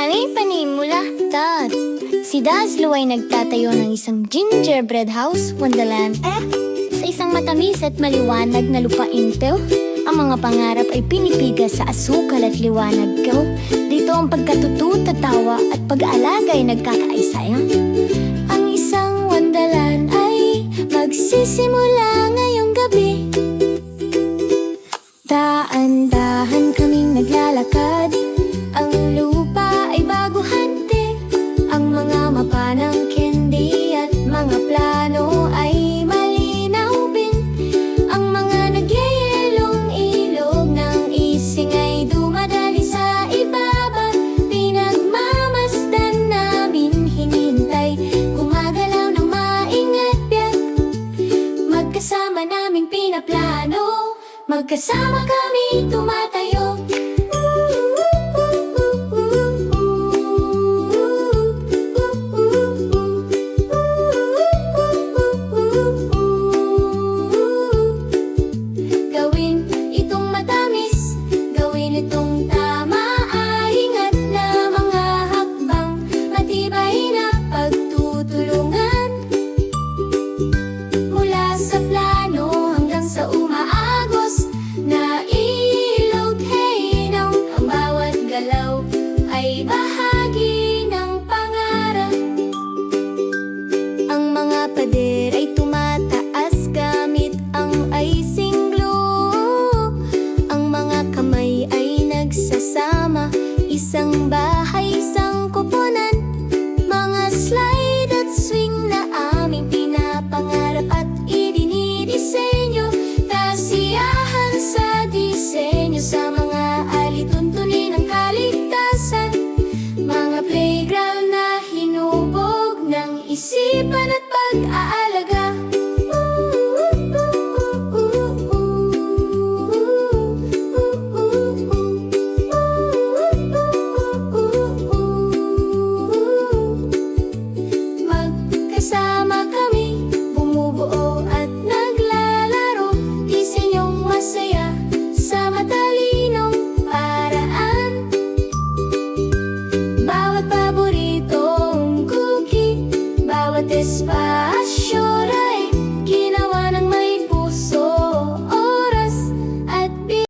Anay panimula, Dad. Si Daslo ay nagtatayo ng isang gingerbread house, Wonderland. Sa isang matamis at maliwanag na lupain to, ang mga pangarap ay pinipiga sa asukal at liwanag ko. Dito ang pagkatututatawa at pag-aalaga ay nagkakaisayang. Ang isang Wonderland ay magsisimula ngayong gabi. Daan-dahan kaming naglalakad. Ang lupa ay baguhante. Ang mga mapa ng candy at mga plano ay malinaw din. Ang mga nagyayelong ilog ng ising ay dumadali sa ibaba. Pinagmamasdan namin hinihintay, gumagalaw ng maingat-biyak. Magkasama naming pinaplano, magkasama kami tumatayo. Gawin itong matamis, gawin itong tama. Ingat na mga hakbang, matibay na pagtutulungan. Mula sa plano hanggang sa umaagos na ilog, hey no. Ang bawat galaw ay bahagi ng pangarap. Ang mga pader ay tumataas gamit ang icing glue. Ang mga kamay ay nagsasama, isang bahay, isang koponan. Mga slide at swing na aming pinapangarap at idinidisenyo. Kasiyahan sa disenyo, sa mga alituntunin ng kaligtasan. Mga playground na hinubog ng isipan at pag-aalaga. Magkasama